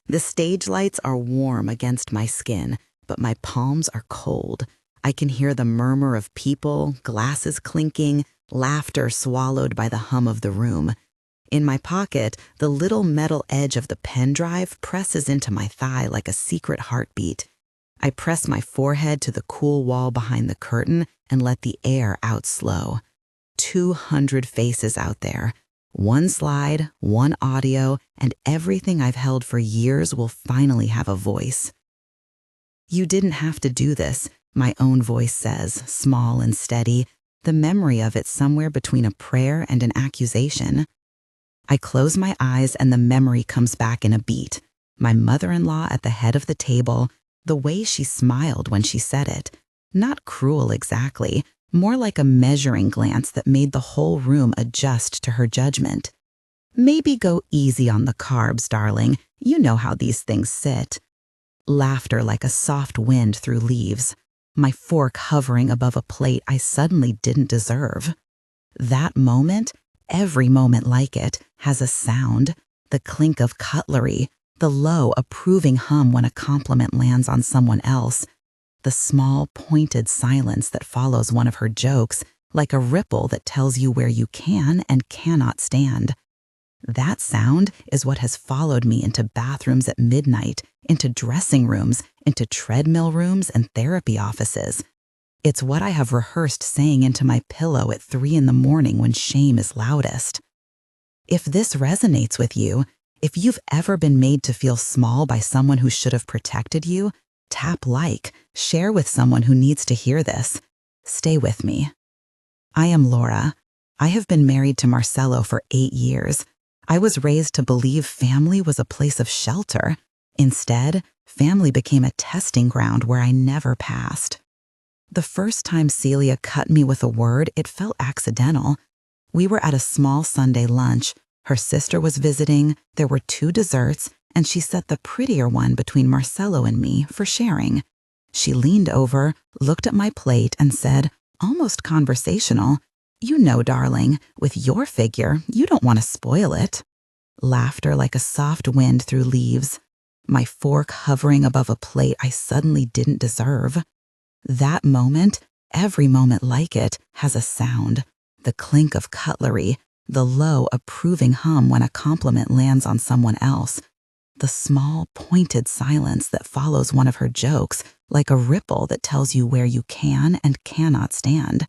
The stage lights are warm against my skin, but my palms are cold. I can hear the murmur of people, glasses clinking, laughter swallowed by the hum of the room. In my pocket, the little metal edge of the pen drive presses into my thigh like a secret heartbeat. I press my forehead to the cool wall behind the curtain and let the air out slow. 200 faces out there. One slide, one audio, and everything I've held for years will finally have a voice. You didn't have to do this, my own voice says, small and steady, the memory of it somewhere between a prayer and an accusation. I close my eyes and the memory comes back in a beat. My mother-in-law at the head of the table, the way she smiled when she said it. Not cruel exactly, more like a measuring glance that made the whole room adjust to her judgment. Maybe go easy on the carbs, darling. You know how these things sit. Laughter like a soft wind through leaves. My fork hovering above a plate I suddenly didn't deserve. That moment, every moment like it, has a sound. The clink of cutlery, the low, approving hum when a compliment lands on someone else, the small, pointed silence that follows one of her jokes, like a ripple that tells you where you can and cannot stand. That sound is what has followed me into bathrooms at midnight, into dressing rooms, into treadmill rooms and therapy offices. It's what I have rehearsed saying into my pillow at 3 in the morning when shame is loudest. If this resonates with you, if you've ever been made to feel small by someone who should have protected you, tap like, share with someone who needs to hear this. Stay with me. I am Laura. I have been married to Marcelo for 8 years. I was raised to believe family was a place of shelter. Instead, family became a testing ground where I never passed. The first time Celia cut me with a word, it felt accidental. We were at a small Sunday lunch. Her sister was visiting, there were 2 desserts, and she set the prettier one between Marcelo and me for sharing. She leaned over, looked at my plate, and said, almost conversational, "You know, darling, with your figure, you don't want to spoil it." Laughter like a soft wind through leaves. My fork hovering above a plate I suddenly didn't deserve. That moment, every moment like it, has a sound. The clink of cutlery, the low, approving hum when a compliment lands on someone else, the small, pointed silence that follows one of her jokes, like a ripple that tells you where you can and cannot stand.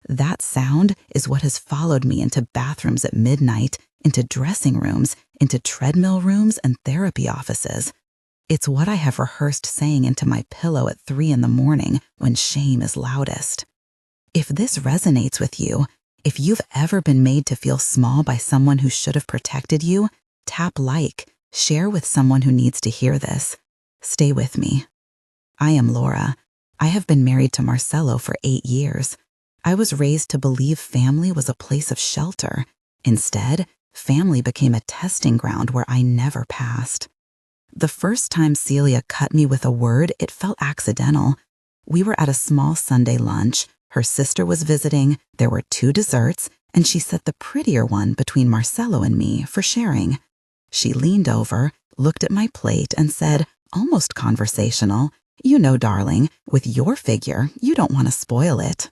That sound is what has followed me into bathrooms at midnight, into dressing rooms, into treadmill rooms and therapy offices. It's what I have rehearsed saying into my pillow at 3 in the morning when shame is loudest. If this resonates with you, if you've ever been made to feel small by someone who should have protected you, tap like, share with someone who needs to hear this. Stay with me. I am Laura. I have been married to Marcelo for 8 years. I was raised to believe family was a place of shelter. Instead, family became a testing ground where I never passed. The first time Celia cut me with a word, it felt accidental. We were at a small Sunday lunch. Her sister was visiting, there were 2 desserts, and she set the prettier one between Marcelo and me for sharing. She leaned over, looked at my plate, and said, almost conversational, "You know, darling, with your figure, you don't want to spoil it."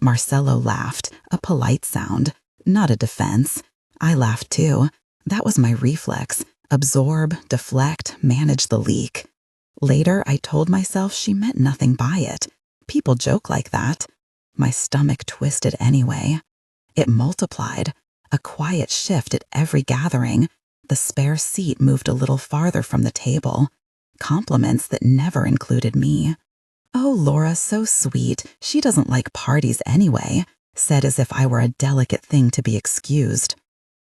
Marcelo laughed, a polite sound, not a defense. I laughed too. That was my reflex. Absorb, deflect, manage the leak. Later, I told myself she meant nothing by it. People joke like that. My stomach twisted anyway. It multiplied, a quiet shift at every gathering. The spare seat moved a little farther from the table. Compliments that never included me. "Oh, Laura, so sweet. She doesn't like parties anyway," said as if I were a delicate thing to be excused.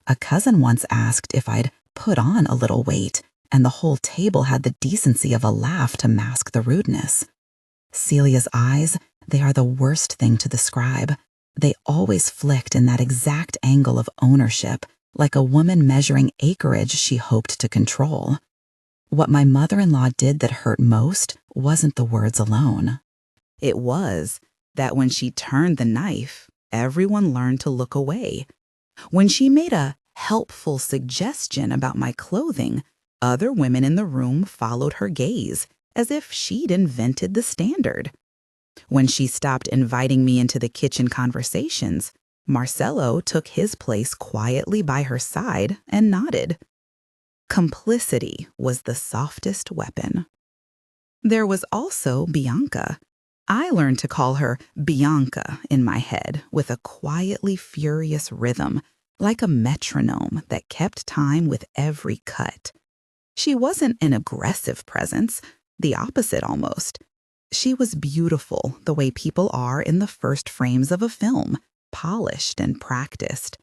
A cousin once asked if I'd put on a little weight, and the whole table had the decency of a laugh to mask the rudeness. Celia's eyes, they are the worst thing to describe. They always flicked in that exact angle of ownership, like a woman measuring acreage she hoped to control. What my mother-in-law did that hurt most wasn't the words alone. It was that when she turned the knife, everyone learned to look away. When she made a helpful suggestion about my clothing, Other women in the room followed her gaze, as if she'd invented the standard. When she stopped inviting me into the kitchen conversations, Marcelo took his place quietly by her side and nodded. Complicity was the softest weapon. There was also Bianca. I learned to call her Bianca in my head with a quietly furious rhythm, like a metronome that kept time with every cut. She wasn't an aggressive presence, the opposite almost. She was beautiful the way people are in the first frames of a film, polished and practiced.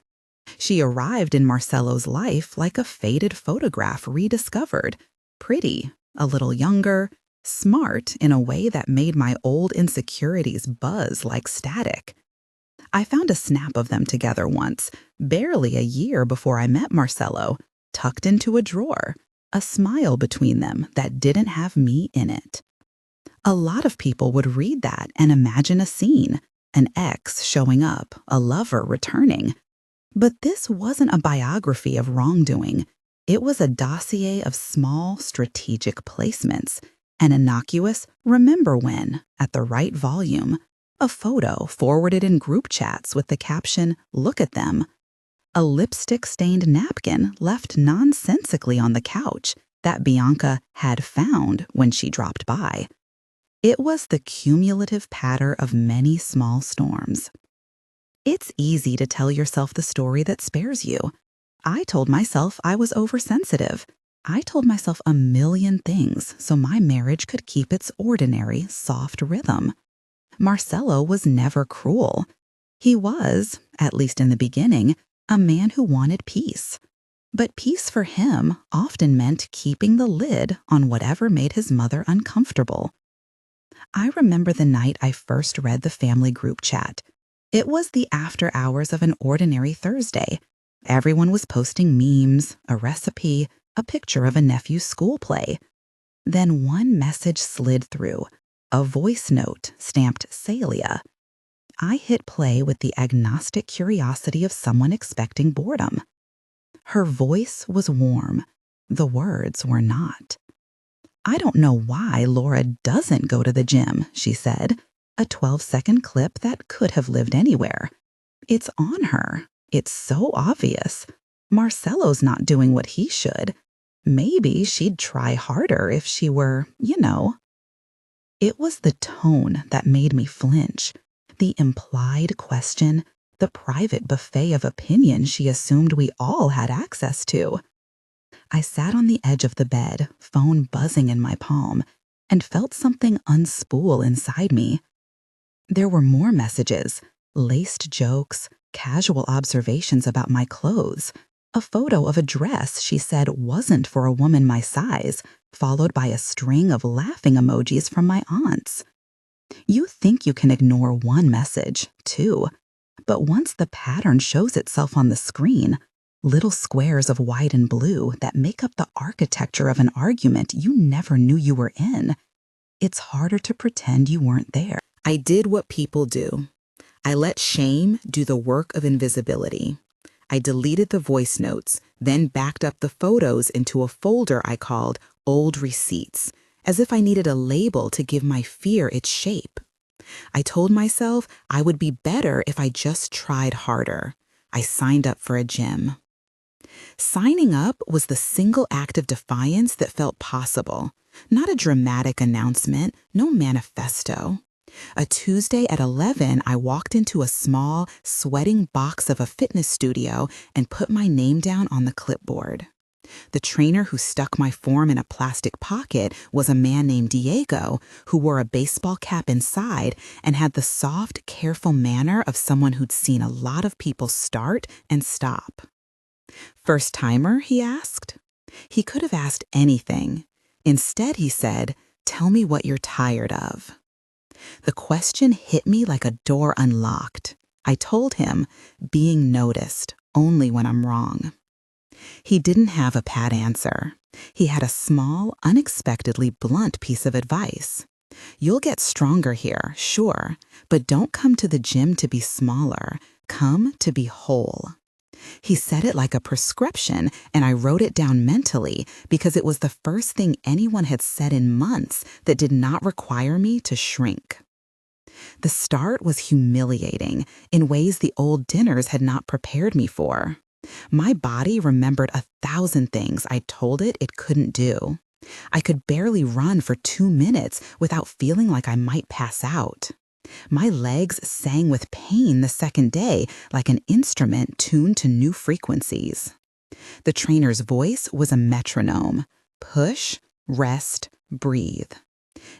She arrived in Marcelo's life like a faded photograph rediscovered, pretty, a little younger, smart in a way that made my old insecurities buzz like static. I found a snap of them together once, barely a year before I met Marcelo, tucked into a drawer, a smile between them that didn't have me in it. A lot of people would read that and imagine a scene, an ex showing up, a lover returning. But this wasn't a biography of wrongdoing. It was a dossier of small, strategic placements, an innocuous remember when at the right volume, a photo forwarded in group chats with the caption, "Look at them," a lipstick-stained napkin left nonsensically on the couch that Bianca had found when she dropped by. It was the cumulative patter of many small storms. It's easy to tell yourself the story that spares you. I told myself I was oversensitive. I told myself a million things so my marriage could keep its ordinary, soft rhythm. Marcelo was never cruel. He was, at least in the beginning, a man who wanted peace. But peace for him often meant keeping the lid on whatever made his mother uncomfortable. I remember the night I first read the family group chat. It was the after hours of an ordinary Thursday. Everyone was posting memes, a recipe, a picture of a nephew's school play. Then one message slid through, a voice note stamped Celia. I hit play with the agnostic curiosity of someone expecting boredom. Her voice was warm. The words were not. "I don't know why Laura doesn't go to the gym," she said, a 12-second clip that could have lived anywhere. "It's on her. It's so obvious. Marcelo's not doing what he should. Maybe she'd try harder if she were, you know." It was the tone that made me flinch, the implied question, the private buffet of opinion she assumed we all had access to. I sat on the edge of the bed, phone buzzing in my palm, and felt something unspool inside me. There were more messages, laced jokes, casual observations about my clothes, a photo of a dress she said wasn't for a woman my size, followed by a string of laughing emojis from my aunts. You think you can ignore one message, two, but once the pattern shows itself on the screen, little squares of white and blue that make up the architecture of an argument you never knew you were in, it's harder to pretend you weren't there. I did what people do. I let shame do the work of invisibility. I deleted the voice notes, then backed up the photos into a folder I called Old Receipts, as if I needed a label to give my fear its shape. I told myself I would be better if I just tried harder. I signed up for a gym. Signing up was the single act of defiance that felt possible, not a dramatic announcement, no manifesto. A Tuesday at 11, I walked into a small, sweating box of a fitness studio and put my name down on the clipboard. The trainer who stuck my form in a plastic pocket was a man named Diego, who wore a baseball cap inside and had the soft, careful manner of someone who'd seen a lot of people start and stop. "First timer?" he asked. He could have asked anything. Instead, he said, "Tell me what you're tired of." The question hit me like a door unlocked. I told him, being noticed, only when I'm wrong. He didn't have a pat answer. He had a small, unexpectedly blunt piece of advice. "You'll get stronger here, sure, but don't come to the gym to be smaller. Come to be whole." He said it like a prescription, and I wrote it down mentally because it was the first thing anyone had said in months that did not require me to shrink. The start was humiliating in ways the old dinners had not prepared me for. My body remembered 1,000 things I told it couldn't do. I could barely run for 2 minutes without feeling like I might pass out. My legs sang with pain the second day like an instrument tuned to new frequencies. The trainer's voice was a metronome. Push, rest, breathe.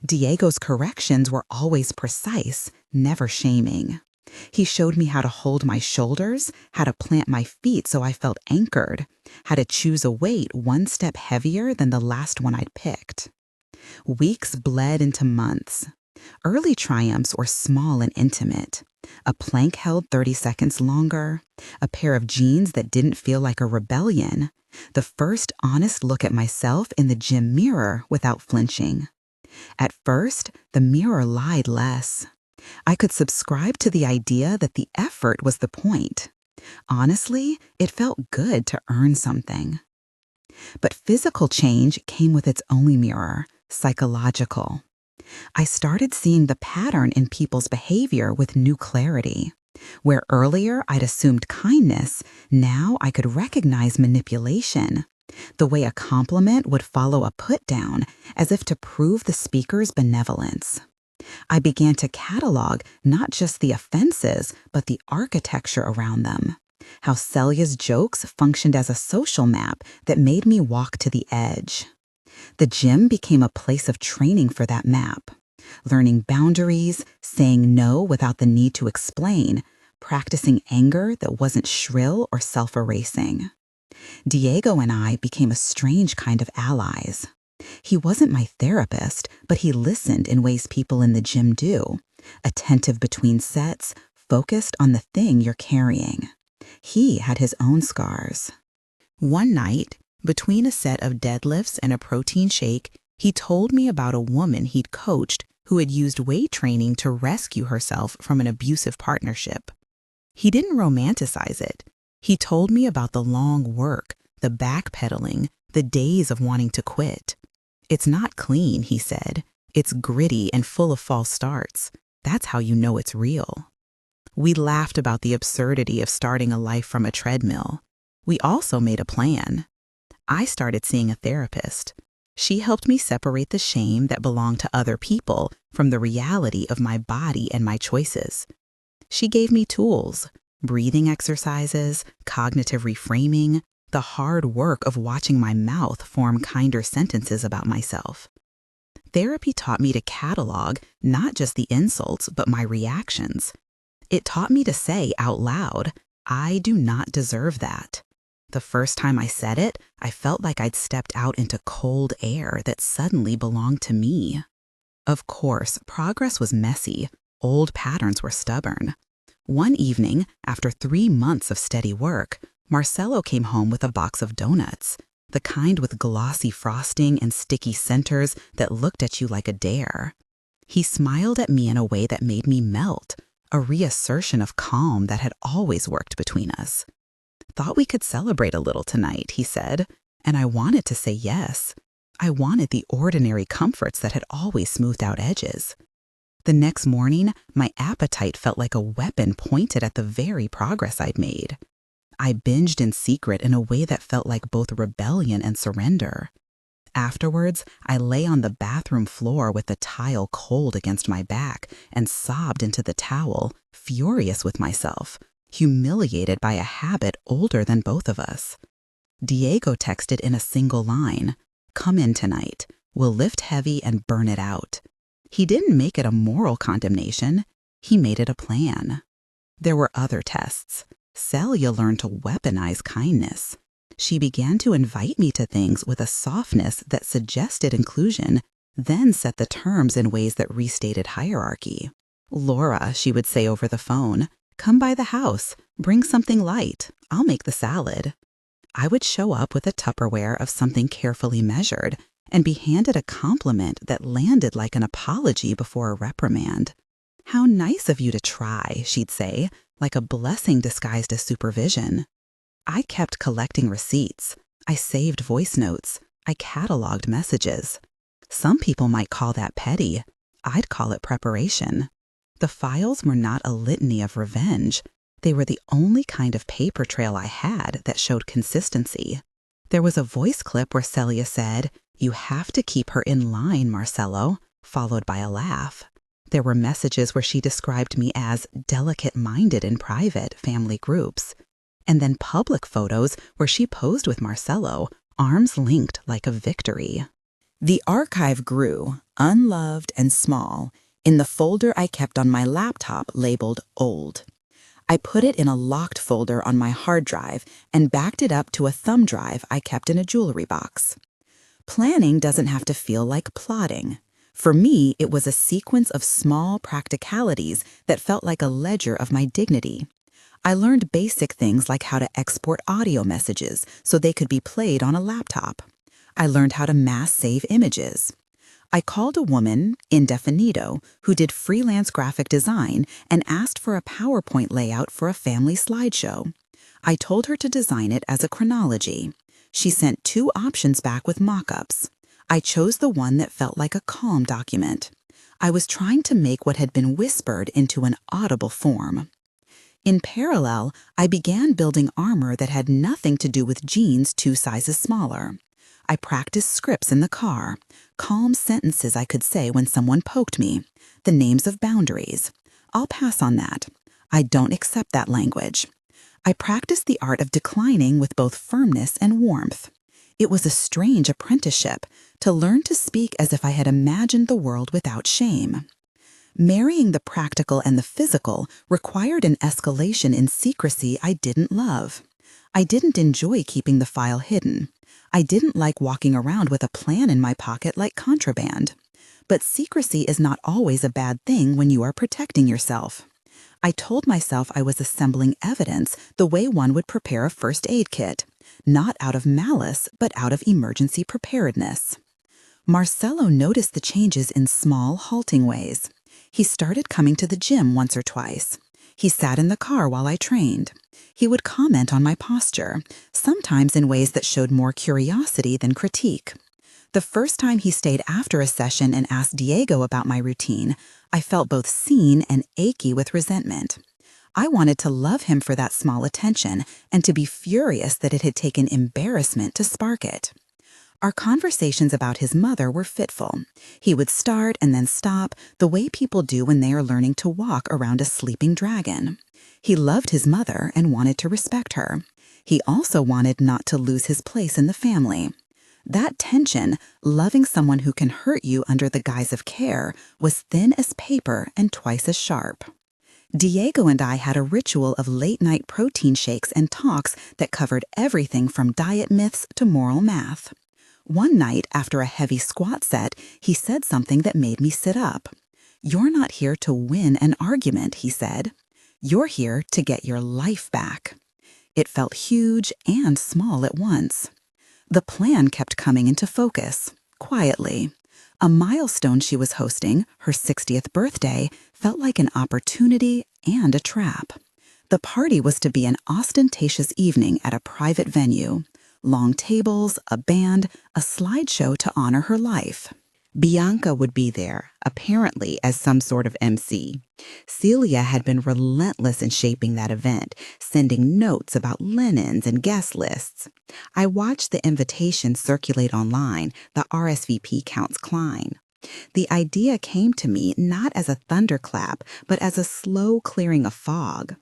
Diego's corrections were always precise, never shaming. He showed me how to hold my shoulders, how to plant my feet so I felt anchored, how to choose a weight one step heavier than the last one I'd picked. Weeks bled into months. Early triumphs were small and intimate. A plank held 30 seconds longer, a pair of jeans that didn't feel like a rebellion, the first honest look at myself in the gym mirror without flinching. At first, the mirror lied less. I could subscribe to the idea that the effort was the point. Honestly, it felt good to earn something. But physical change came with its own mirror, psychological. I started seeing the pattern in people's behavior with new clarity. Where earlier I'd assumed kindness, now I could recognize manipulation. The way a compliment would follow a put-down, as if to prove the speaker's benevolence. I began to catalog not just the offenses, but the architecture around them. How Celia's jokes functioned as a social map that made me walk to the edge. The gym became a place of training for that map. Learning boundaries, saying no without the need to explain, practicing anger that wasn't shrill or self-erasing. Diego and I became a strange kind of allies. He wasn't my therapist, but he listened in ways people in the gym do, attentive between sets, focused on the thing you're carrying. He had his own scars. One night, between a set of deadlifts and a protein shake, he told me about a woman he'd coached who had used weight training to rescue herself from an abusive partnership. He didn't romanticize it. He told me about the long work, the backpedaling, the days of wanting to quit. It's not clean, he said. It's gritty and full of false starts. That's how you know it's real. We laughed about the absurdity of starting a life from a treadmill. We also made a plan. I started seeing a therapist. She helped me separate the shame that belonged to other people from the reality of my body and my choices. She gave me tools, breathing exercises, cognitive reframing, the hard work of watching my mouth form kinder sentences about myself. Therapy taught me to catalog not just the insults, but my reactions. It taught me to say out loud, I do not deserve that. The first time I said it, I felt like I'd stepped out into cold air that suddenly belonged to me. Of course, progress was messy. Old patterns were stubborn. One evening, after 3 months of steady work, Marcelo came home with a box of donuts, the kind with glossy frosting and sticky centers that looked at you like a dare. He smiled at me in a way that made me melt, a reassertion of calm that had always worked between us. Thought we could celebrate a little tonight, he said, and I wanted to say yes. I wanted the ordinary comforts that had always smoothed out edges. The next morning, my appetite felt like a weapon pointed at the very progress I'd made. I binged in secret in a way that felt like both rebellion and surrender. Afterwards, I lay on the bathroom floor with the tile cold against my back and sobbed into the towel, furious with myself, humiliated by a habit older than both of us. Diego texted in a single line, "Come in tonight. We'll lift heavy and burn it out." He didn't make it a moral condemnation. He made it a plan. There were other tests. Celia learned to weaponize kindness. She began to invite me to things with a softness that suggested inclusion, then set the terms in ways that restated hierarchy. "Laura," she would say over the phone, "come by the house. Bring something light. I'll make the salad." I would show up with a Tupperware of something carefully measured and be handed a compliment that landed like an apology before a reprimand. "How nice of you to try," she'd say, like a blessing disguised as supervision. I kept collecting receipts. I saved voice notes. I cataloged messages. Some people might call that petty. I'd call it preparation. The files were not a litany of revenge. They were the only kind of paper trail I had that showed consistency. There was a voice clip where Celia said, "You have to keep her in line, Marcello," followed by a laugh. There were messages where she described me as delicate-minded in private family groups. And then public photos where she posed with Marcello, arms linked like a victory. The archive grew, unloved and small, in the folder I kept on my laptop labeled Old. I put it in a locked folder on my hard drive and backed it up to a thumb drive I kept in a jewelry box. Planning doesn't have to feel like plotting. For me, it was a sequence of small practicalities that felt like a ledger of my dignity. I learned basic things like how to export audio messages so they could be played on a laptop. I learned how to mass save images. I called a woman, Indefinito, who did freelance graphic design and asked for a PowerPoint layout for a family slideshow. I told her to design it as a chronology. She sent 2 options back with mock-ups. I chose the one that felt like a calm document. I was trying to make what had been whispered into an audible form. In parallel, I began building armor that had nothing to do with jeans 2 sizes smaller. I practiced scripts in the car, calm sentences I could say when someone poked me, the names of boundaries. I'll pass on that. I don't accept that language. I practiced the art of declining with both firmness and warmth. It was a strange apprenticeship to learn to speak as if I had imagined the world without shame. Marrying the practical and the physical required an escalation in secrecy I didn't love. I didn't enjoy keeping the file hidden. I didn't like walking around with a plan in my pocket like contraband. But secrecy is not always a bad thing when you are protecting yourself. I told myself I was assembling evidence the way one would prepare a first aid kit, not out of malice, but out of emergency preparedness. Marcello noticed the changes in small, halting ways. He started coming to the gym once or twice. He sat in the car while I trained. He would comment on my posture, sometimes in ways that showed more curiosity than critique. The first time he stayed after a session and asked Diego about my routine, I felt both seen and achy with resentment. I wanted to love him for that small attention and to be furious that it had taken embarrassment to spark it. Our conversations about his mother were fitful. He would start and then stop, the way people do when they are learning to walk around a sleeping dragon. He loved his mother and wanted to respect her. He also wanted not to lose his place in the family. That tension, loving someone who can hurt you under the guise of care, was thin as paper and twice as sharp. Diego and I had a ritual of late-night protein shakes and talks that covered everything from diet myths to moral math. One night, after a heavy squat set, he said something that made me sit up. "You're not here to win an argument," he said. "You're here to get your life back." It felt huge and small at once. The plan kept coming into focus, quietly. A milestone she was hosting, her 60th birthday, felt like an opportunity and a trap. The party was to be an ostentatious evening at a private venue. Long tables, a band, a slideshow to honor her life. Bianca would be there, apparently as some sort of MC. Celia had been relentless in shaping that event, sending notes about linens and guest lists. I watched the invitation circulate online, the RSVP counts climb. The idea came to me not as a thunderclap, but as a slow clearing of fog.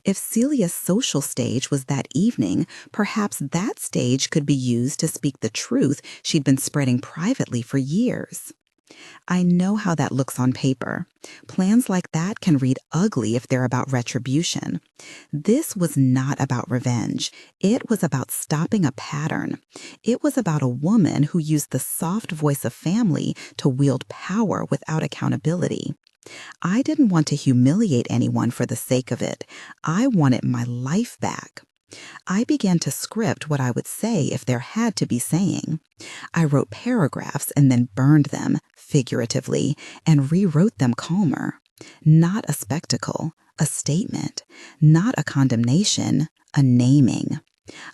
If Celia's social stage was that evening, perhaps that stage could be used to speak the truth she'd been spreading privately for years. I know how that looks on paper. Plans like that can read ugly if they're about retribution. This was not about revenge. It was about stopping a pattern. It was about a woman who used the soft voice of family to wield power without accountability. I didn't want to humiliate anyone for the sake of it. I wanted my life back. I began to script what I would say if there had to be saying. I wrote paragraphs and then burned them, figuratively, and rewrote them calmer. Not a spectacle, a statement. Not a condemnation, a naming.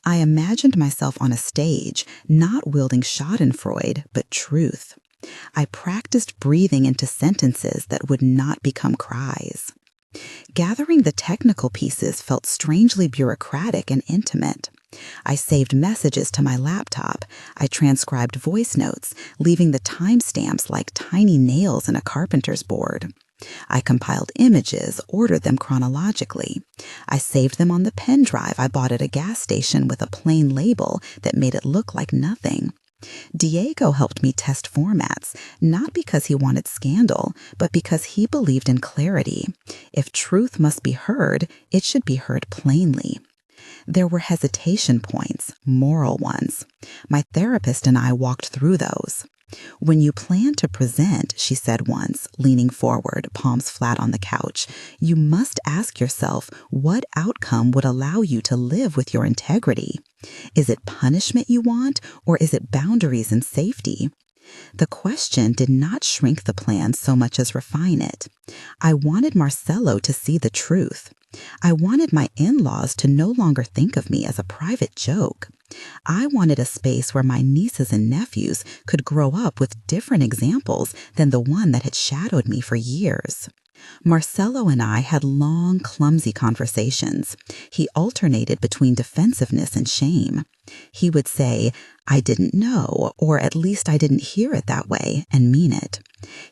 I imagined myself on a stage, not wielding schadenfreude, but truth. I practiced breathing into sentences that would not become cries. Gathering the technical pieces felt strangely bureaucratic and intimate. I saved messages to my laptop. I transcribed voice notes, leaving the timestamps like tiny nails in a carpenter's board. I compiled images, ordered them chronologically. I saved them on the pen drive I bought at a gas station with a plain label that made it look like nothing. Diego helped me test formats, not because he wanted scandal, but because he believed in clarity. If truth must be heard, it should be heard plainly. There were hesitation points, moral ones. My therapist and I walked through those. When you plan to present, she said once, leaning forward, palms flat on the couch, you must ask yourself what outcome would allow you to live with your integrity. Is it punishment you want, or is it boundaries and safety? The question did not shrink the plan so much as refine it. I wanted Marcelo to see the truth. I wanted my in-laws to no longer think of me as a private joke. I wanted a space where my nieces and nephews could grow up with different examples than the one that had shadowed me for years. Marcelo and I had long, clumsy conversations. He alternated between defensiveness and shame. He would say, "I didn't know," or "at least I didn't hear it that way," and mean it.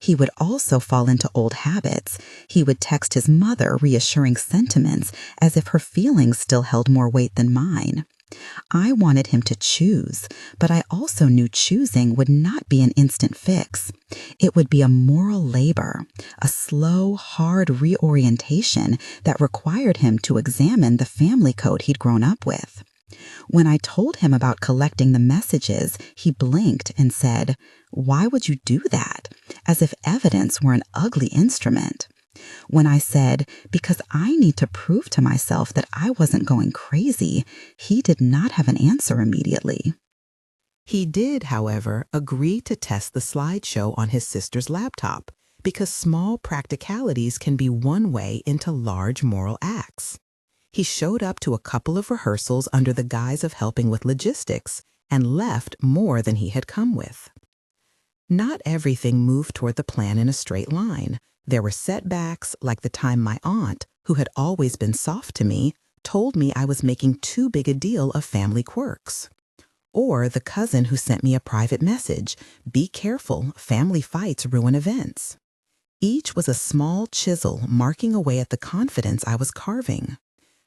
He would also fall into old habits. He would text his mother reassuring sentiments as if her feelings still held more weight than mine. I wanted him to choose, but I also knew choosing would not be an instant fix. It would be a moral labor, a slow, hard reorientation that required him to examine the family code he'd grown up with. When I told him about collecting the messages, he blinked and said, "Why would you do that?" as if evidence were an ugly instrument. When I said, "Because I need to prove to myself that I wasn't going crazy," he did not have an answer immediately. He did, however, agree to test the slideshow on his sister's laptop, because small practicalities can be one way into large moral acts. He showed up to a couple of rehearsals under the guise of helping with logistics and left more than he had come with. Not everything moved toward the plan in a straight line. There were setbacks, like the time my aunt, who had always been soft to me, told me I was making too big a deal of family quirks. Or the cousin who sent me a private message, "Be careful, family fights ruin events." Each was a small chisel marking away at the confidence I was carving.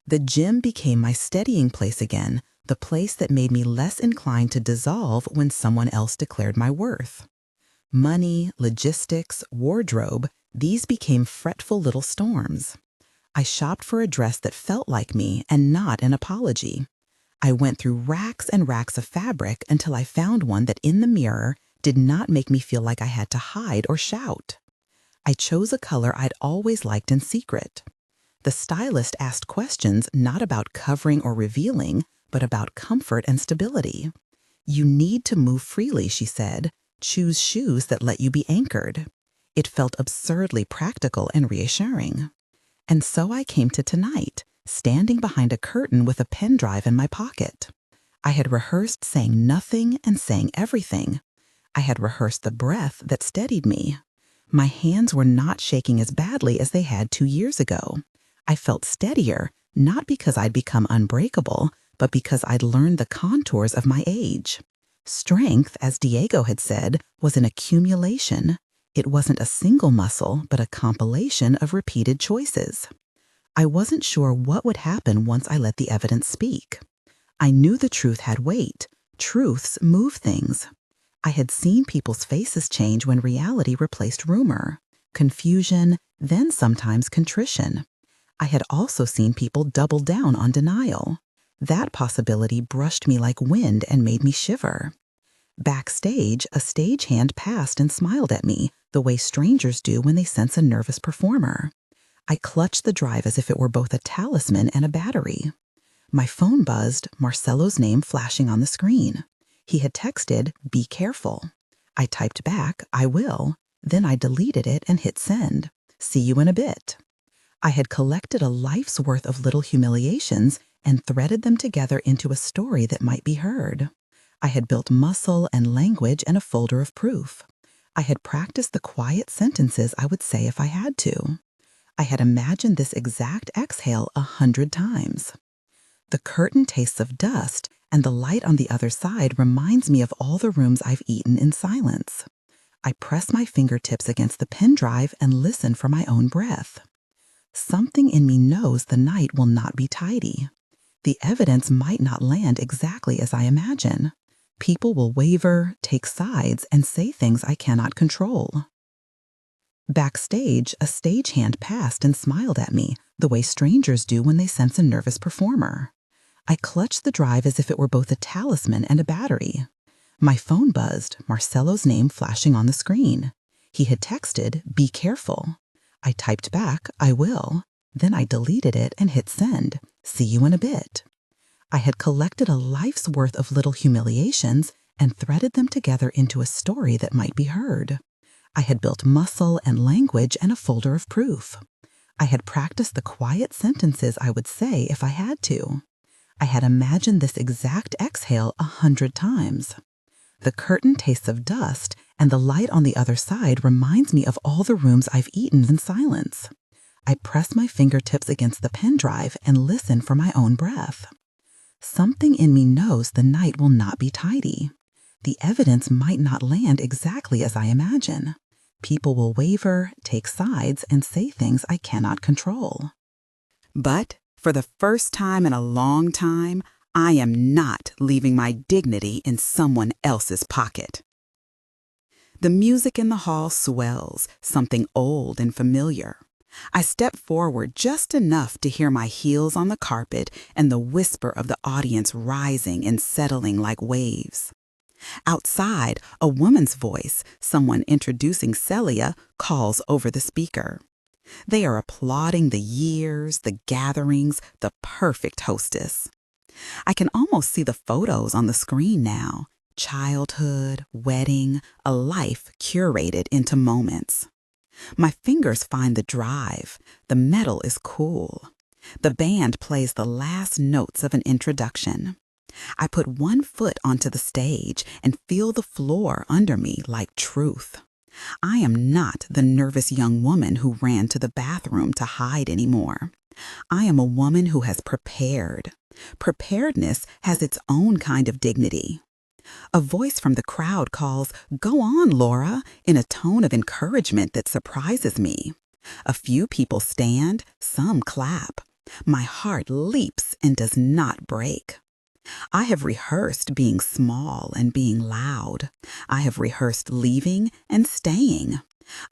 The gym became my steadying place again, the place that made me less inclined to dissolve when someone else declared my worth. Money, logistics, wardrobe, these became fretful little storms. I shopped for a dress that felt like me and not an apology. I went through racks and racks of fabric until I found one that in the mirror did not make me feel like I had to hide or shout. I chose a color I'd always liked in secret. The stylist asked questions not about covering or revealing, but about comfort and stability. "You need to move freely," she said. "Choose shoes that let you be anchored." It felt absurdly practical and reassuring. And so I came to tonight, standing behind a curtain with a pen drive in my pocket. I had rehearsed saying nothing and saying everything. I had rehearsed the breath that steadied me. My hands were not shaking as badly as they had 2 years ago. I felt steadier, not because I'd become unbreakable, but because I'd learned the contours of my age. Strength, as Diego had said, was an accumulation. It wasn't a single muscle, but a compilation of repeated choices. I wasn't sure what would happen once I let the evidence speak. I knew the truth had weight. Truths move things. I had seen people's faces change when reality replaced rumor, confusion, then sometimes contrition. I had also seen people double down on denial. That possibility brushed me like wind and made me shiver. Backstage, a stagehand passed and smiled at me, the way strangers do when they sense a nervous performer. I clutched the drive as if it were both a talisman and a battery. My phone buzzed, Marcelo's name flashing on the screen. He had texted, "Be careful." I typed back, "I will." Then I deleted it and hit send. "See you in a bit." I had collected a life's worth of little humiliations, and threaded them together into a story that might be heard. I had built muscle and language and a folder of proof. I had practiced the quiet sentences I would say if I had to. I had imagined this exact exhale 100 times. The curtain tastes of dust, and the light on the other side reminds me of all the rooms I've eaten in silence. I press my fingertips against the pen drive and listen for my own breath. Something in me knows the night will not be tidy. The evidence might not land exactly as I imagine. People will waver, take sides, and say things I cannot control. Backstage, a stagehand passed and smiled at me, the way strangers do when they sense a nervous performer. I clutched the drive as if it were both a talisman and a battery. My phone buzzed, Marcelo's name flashing on the screen. He had texted, "Be careful." I typed back, "I will." Then I deleted it and hit send. "See you in a bit." I had collected a life's worth of little humiliations and threaded them together into a story that might be heard. I had built muscle and language and a folder of proof. I had practiced the quiet sentences I would say if I had to. I had imagined this exact exhale 100 times. The curtain tastes of dust, and the light on the other side reminds me of all the rooms I've eaten in silence. I press my fingertips against the pen drive and listen for my own breath. Something in me knows the night will not be tidy. The evidence might not land exactly as I imagine. People will waver, take sides, and say things I cannot control. But for the first time in a long time, I am not leaving my dignity in someone else's pocket. The music in the hall swells, something old and familiar. I step forward just enough to hear my heels on the carpet and the whisper of the audience rising and settling like waves. Outside, a woman's voice, someone introducing Celia, calls over the speaker. They are applauding the years, the gatherings, the perfect hostess. I can almost see the photos on the screen now. Childhood, wedding, a life curated into moments. My fingers find the drive. The metal is cool. The band plays the last notes of an introduction. I put one foot onto the stage and feel the floor under me like truth. I am not the nervous young woman who ran to the bathroom to hide anymore. I am a woman who has prepared. Preparedness has its own kind of dignity. A voice from the crowd calls, "Go on, Laura," in a tone of encouragement that surprises me. A few people stand, some clap. My heart leaps and does not break. I have rehearsed being small and being loud. I have rehearsed leaving and staying.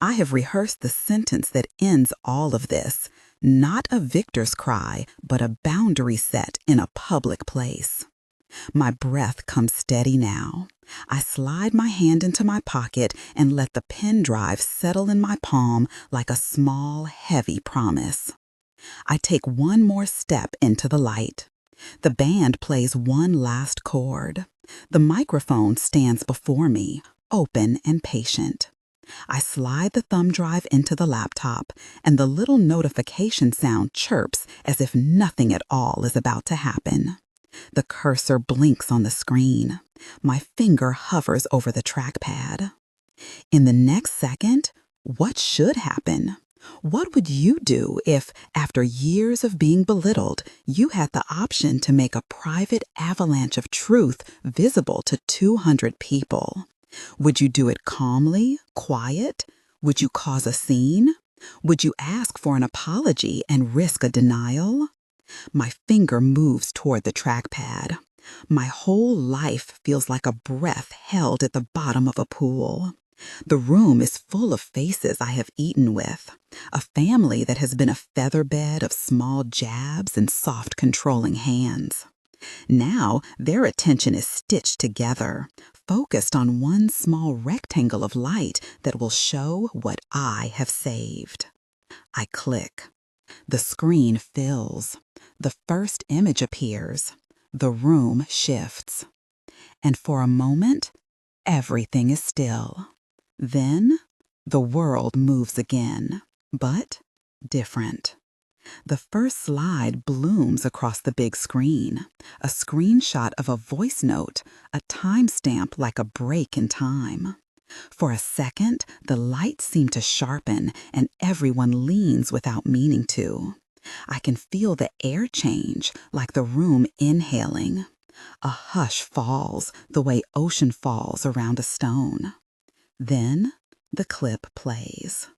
I have rehearsed the sentence that ends all of this, not a victor's cry, but a boundary set in a public place. My breath comes steady now. I slide my hand into my pocket and let the pen drive settle in my palm like a small, heavy promise. I take one more step into the light. The band plays one last chord. The microphone stands before me, open and patient. I slide the thumb drive into the laptop, and the little notification sound chirps as if nothing at all is about to happen. The cursor blinks on the screen. My finger hovers over the trackpad. In the next second, what should happen? What would you do if, after years of being belittled, you had the option to make a private avalanche of truth visible to 200 people? Would you do it calmly, quiet? Would you cause a scene? Would you ask for an apology and risk a denial? My finger moves toward the trackpad. My whole life feels like a breath held at the bottom of a pool. The room is full of faces I have eaten with, a family that has been a featherbed of small jabs and soft controlling hands. Now their attention is stitched together, focused on one small rectangle of light that will show what I have saved. I click. The screen fills. The first image appears. The room shifts. And for a moment, everything is still. Then the world moves again, but different. The first slide blooms across the big screen, a screenshot of a voice note, a timestamp like a break in time. For a second, the lights seem to sharpen and everyone leans without meaning to. I can feel the air change, like the room inhaling. A hush falls the way ocean falls around a stone. Then the clip plays.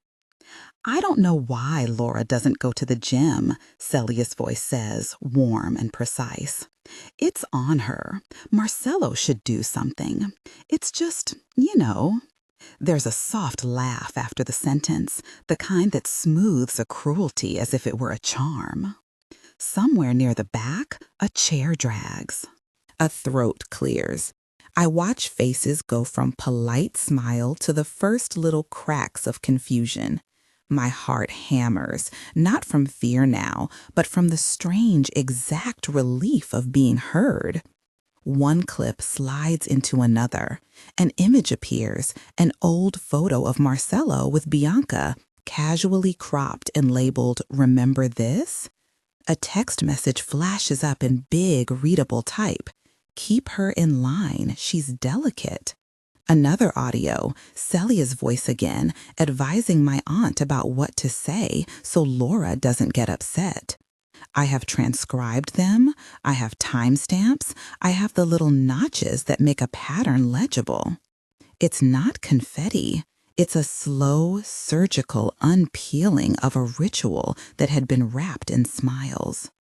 I don't know why Laura doesn't go to the gym, Celia's voice says, warm and precise. It's on her. Marcelo should do something. It's just, There's a soft laugh after the sentence, the kind that smooths a cruelty as if it were a charm. Somewhere near the back, a chair drags. A throat clears. I watch faces go from polite smile to the first little cracks of confusion. My heart hammers, not from fear now, but from the strange, exact relief of being heard. One clip slides into another. An image appears, an old photo of Marcelo with Bianca, casually cropped and labeled, "Remember this?" A text message flashes up in big, readable type. "Keep her in line, she's delicate." Another audio, Celia's voice again, advising my aunt about what to say so Laura doesn't get upset. I have transcribed them, I have timestamps, I have the little notches that make a pattern legible. It's not confetti. It's a slow, surgical unpeeling of a ritual that had been wrapped in smiles.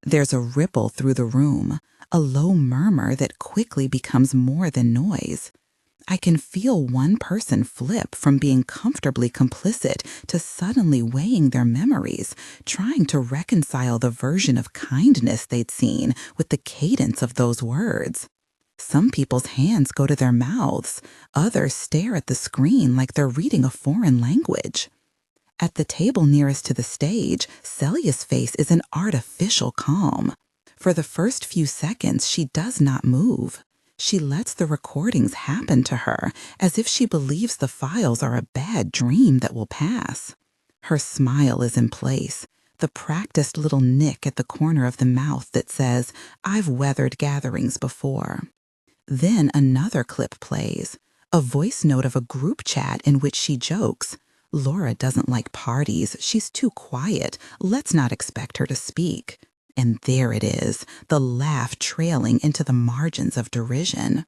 There's a ripple through the room, a low murmur that quickly becomes more than noise. I can feel one person flip from being comfortably complicit to suddenly weighing their memories, trying to reconcile the version of kindness they'd seen with the cadence of those words. Some people's hands go to their mouths, others stare at the screen like they're reading a foreign language. At the table nearest to the stage, Celia's face is an artificial calm. For the first few seconds, she does not move. She lets the recordings happen to her, as if she believes the files are a bad dream that will pass. Her smile is in place, the practiced little nick at the corner of the mouth that says, "I've weathered gatherings before." Then another clip plays, a voice note of a group chat in which she jokes, "Laura doesn't like parties, she's too quiet, let's not expect her to speak." And there it is, the laugh trailing into the margins of derision.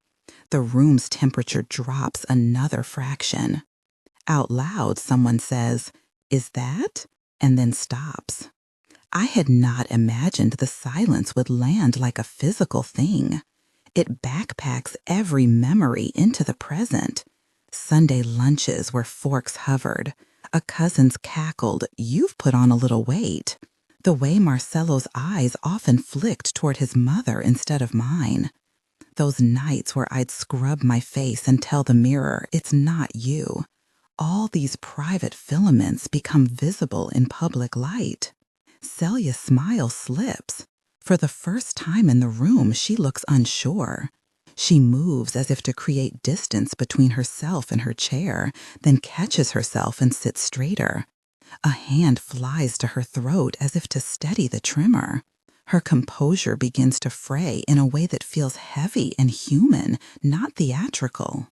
The room's temperature drops another fraction. Out loud, someone says, "Is that?" and then stops. I had not imagined the silence would land like a physical thing. It backpacks every memory into the present. Sunday lunches where forks hovered. A cousin's cackled, "You've put on a little weight." The way Marcelo's eyes often flicked toward his mother instead of mine. Those nights where I'd scrub my face and tell the mirror, "It's not you." All these private filaments become visible in public light. Celia's smile slips. For the first time in the room, she looks unsure. She moves as if to create distance between herself and her chair, then catches herself and sits straighter. A hand flies to her throat as if to steady the tremor. Her composure begins to fray in a way that feels heavy and human, not theatrical.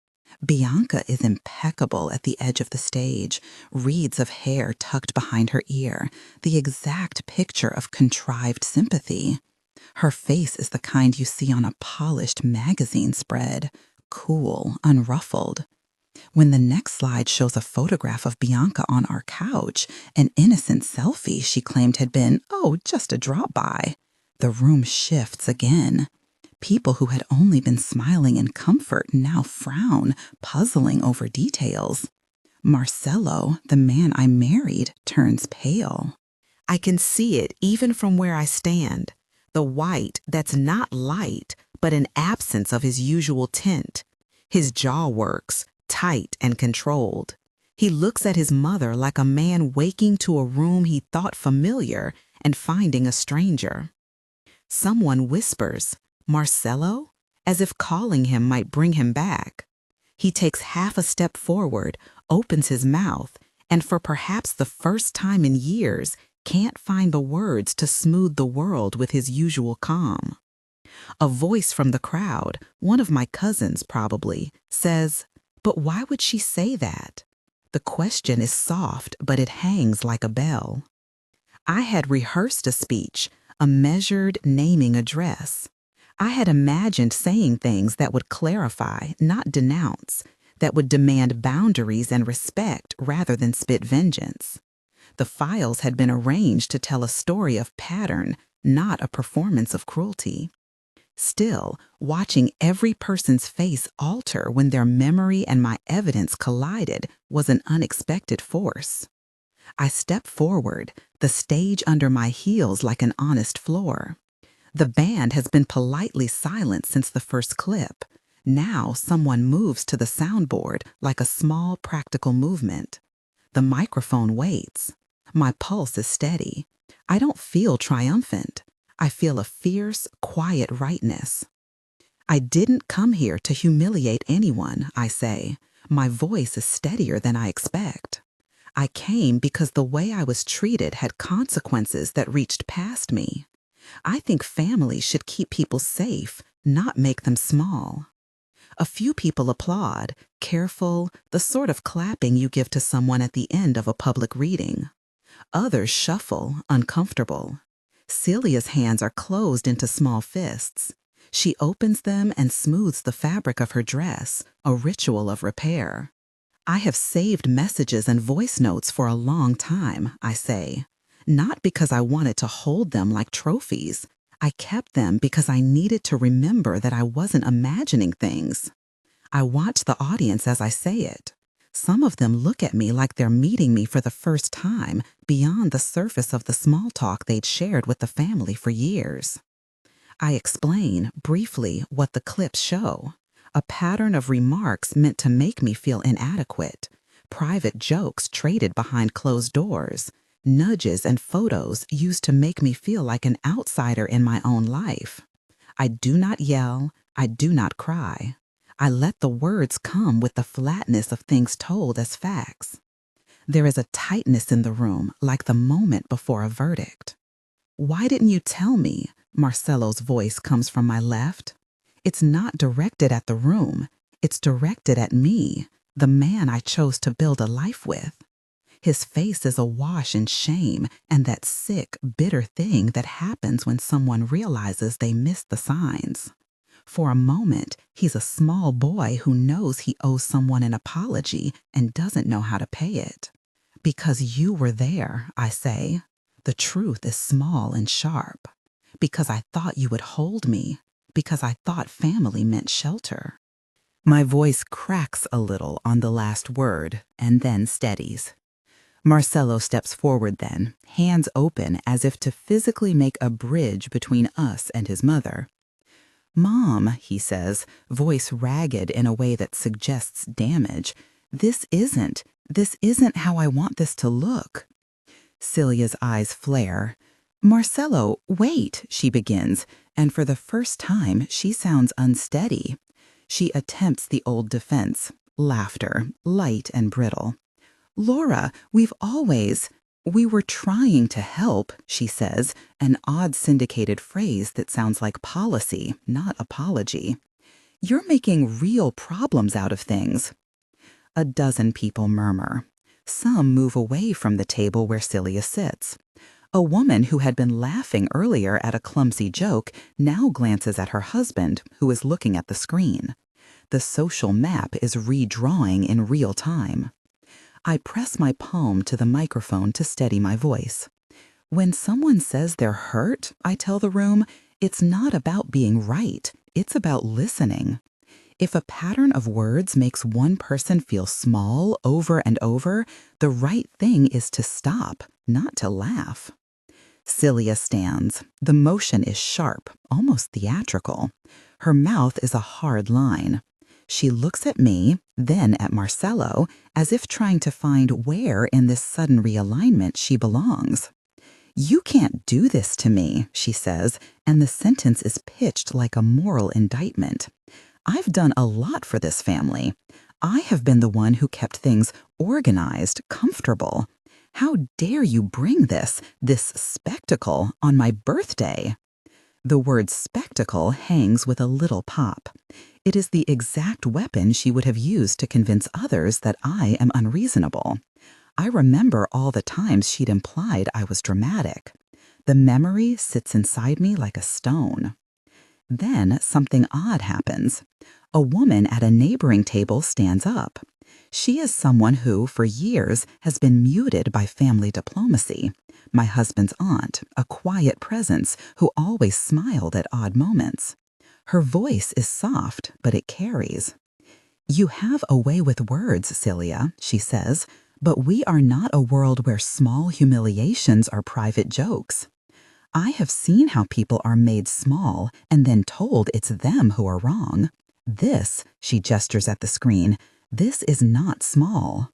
Bianca is impeccable at the edge of the stage, reeds of hair tucked behind her ear, the exact picture of contrived sympathy. Her face is the kind you see on a polished magazine spread, cool, unruffled. When the next slide shows a photograph of Bianca on our couch, an innocent selfie she claimed had been, just a drop-by, the room shifts again. People who had only been smiling in comfort now frown, puzzling over details. Marcelo, the man I married, turns pale. I can see it even from where I stand. The white that's not light, but an absence of his usual tint. His jaw works, tight and controlled. He looks at his mother like a man waking to a room he thought familiar and finding a stranger. Someone whispers, "Marcelo?" as if calling him might bring him back. He takes half a step forward, opens his mouth, and for perhaps the first time in years, can't find the words to smooth the world with his usual calm. A voice from the crowd, one of my cousins probably, says, "But why would she say that?" The question is soft, but it hangs like a bell. I had rehearsed a speech, a measured naming address. I had imagined saying things that would clarify, not denounce, that would demand boundaries and respect rather than spit vengeance. The files had been arranged to tell a story of pattern, not a performance of cruelty. Still, watching every person's face alter when their memory and my evidence collided was an unexpected force. I stepped forward, the stage under my heels like an honest floor. The band has been politely silent since the first clip. Now someone moves to the soundboard like a small practical movement. The microphone waits. My pulse is steady. I don't feel triumphant. I feel a fierce, quiet rightness. I didn't come here to humiliate anyone, I say. My voice is steadier than I expect. I came because the way I was treated had consequences that reached past me. I think families should keep people safe, not make them small. A few people applaud, careful, the sort of clapping you give to someone at the end of a public reading. Others shuffle, uncomfortable. Celia's hands are closed into small fists. She opens them and smooths the fabric of her dress, a ritual of repair. I have saved messages and voice notes for a long time, I say. Not because I wanted to hold them like trophies. I kept them because I needed to remember that I wasn't imagining things. I watch the audience as I say it. Some of them look at me like they're meeting me for the first time, beyond the surface of the small talk they'd shared with the family for years. I explain, briefly, what the clips show. A pattern of remarks meant to make me feel inadequate. Private jokes traded behind closed doors. Nudges and photos used to make me feel like an outsider in my own life. I do not yell. I do not cry. I let the words come with the flatness of things told as facts. There is a tightness in the room, like the moment before a verdict. "Why didn't you tell me?" Marcelo's voice comes from my left. It's not directed at the room. It's directed at me, the man I chose to build a life with. His face is awash in shame and that sick, bitter thing that happens when someone realizes they missed the signs. For a moment, he's a small boy who knows he owes someone an apology and doesn't know how to pay it. "Because you were there," I say. The truth is small and sharp. Because I thought you would hold me. Because I thought family meant shelter. My voice cracks a little on the last word and then steadies. Marcelo steps forward then, hands open as if to physically make a bridge between us and his mother. "Mom," he says, voice ragged in a way that suggests damage, This isn't how I want this to look." Celia's eyes flare. "Marcelo, wait," she begins, and for the first time she sounds unsteady. She attempts the old defense, laughter, light and brittle. "Laura, we were trying to help," she says, an odd syndicated phrase that sounds like policy, not apology. "You're making real problems out of things." A dozen people murmur. Some move away from the table where Celia sits. A woman who had been laughing earlier at a clumsy joke now glances at her husband, who is looking at the screen. The social map is redrawing in real time. I press my palm to the microphone to steady my voice. When someone says they're hurt, I tell the room, it's not about being right, it's about listening. If a pattern of words makes one person feel small over and over, the right thing is to stop, not to laugh. Celia stands. The motion is sharp, almost theatrical. Her mouth is a hard line. She looks at me, then at Marcelo, as if trying to find where in this sudden realignment she belongs. "You can't do this to me," she says, and the sentence is pitched like a moral indictment. "I've done a lot for this family. I have been the one who kept things organized, comfortable. How dare you bring this spectacle on my birthday? The word spectacle hangs with a little pop. It is the exact weapon she would have used to convince others that I am unreasonable. I remember all the times she'd implied I was dramatic. The memory sits inside me like a stone. Then something odd happens. A woman at a neighboring table stands up. She is someone who, for years, has been muted by family diplomacy. My husband's aunt, a quiet presence who always smiled at odd moments. Her voice is soft, but it carries. "You have a way with words, Celia," she says, "but we are not a world where small humiliations are private jokes. I have seen how people are made small and then told it's them who are wrong. This," she gestures at the screen, "this is not small."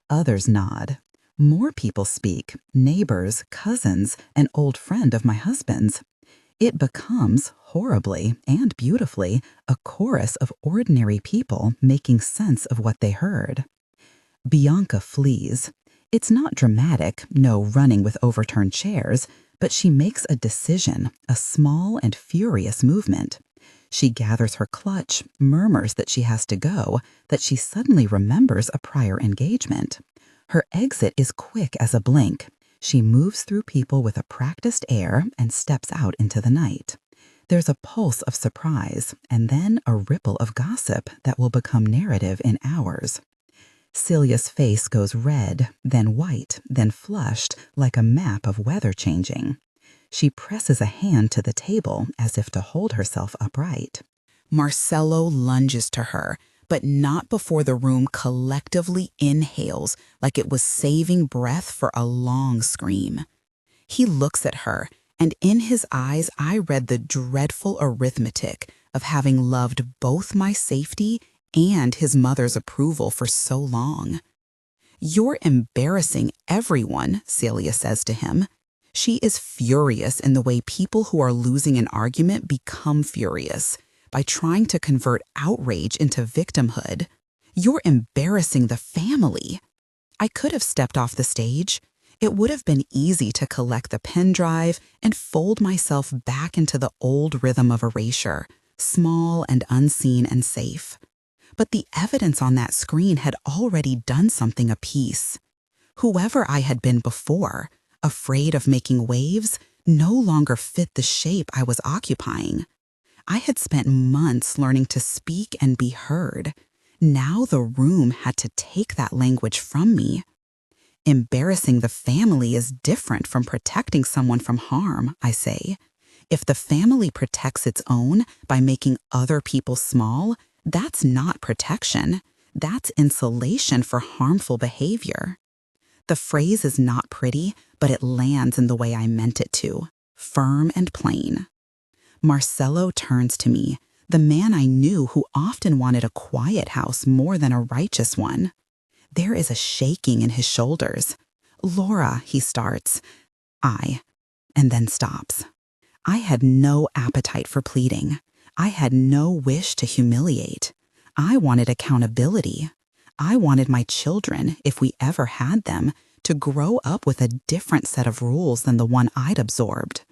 Others nod. More people speak, neighbors, cousins, an old friend of my husband's. It becomes, horribly and beautifully, a chorus of ordinary people making sense of what they heard. Bianca flees. It's not dramatic, no running with overturned chairs, but she makes a decision, a small and furious movement. She gathers her clutch, murmurs that she has to go, that she suddenly remembers a prior engagement. Her exit is quick as a blink. She moves through people with a practiced air and steps out into the night. There's a pulse of surprise, and then a ripple of gossip that will become narrative in hours. Celia's face goes red, then white, then flushed, like a map of weather changing. She presses a hand to the table as if to hold herself upright. Marcello lunges to her, but not before the room collectively inhales like it was saving breath for a long scream. He looks at her, and in his eyes I read the dreadful arithmetic of having loved both my safety and his mother's approval for so long. "You're embarrassing everyone," Celia says to him. She is furious in the way people who are losing an argument become furious, by trying to convert outrage into victimhood. "You're embarrassing the family." I could have stepped off the stage. It would have been easy to collect the pen drive and fold myself back into the old rhythm of erasure, small and unseen and safe. But the evidence on that screen had already done something apiece. Whoever I had been before, afraid of making waves, no longer fit the shape I was occupying. I had spent months learning to speak and be heard. Now the room had to take that language from me. Embarrassing the family is different from protecting someone from harm, I say. If the family protects its own by making other people small, that's not protection. That's insulation for harmful behavior. The phrase is not pretty, but it lands in the way I meant it to, firm and plain. Marcello turns to me, the man I knew who often wanted a quiet house more than a righteous one. There is a shaking in his shoulders. "Laura," he starts. And then stops. I had no appetite for pleading. I had no wish to humiliate. I wanted accountability. I wanted my children, if we ever had them, to grow up with a different set of rules than the one I'd absorbed.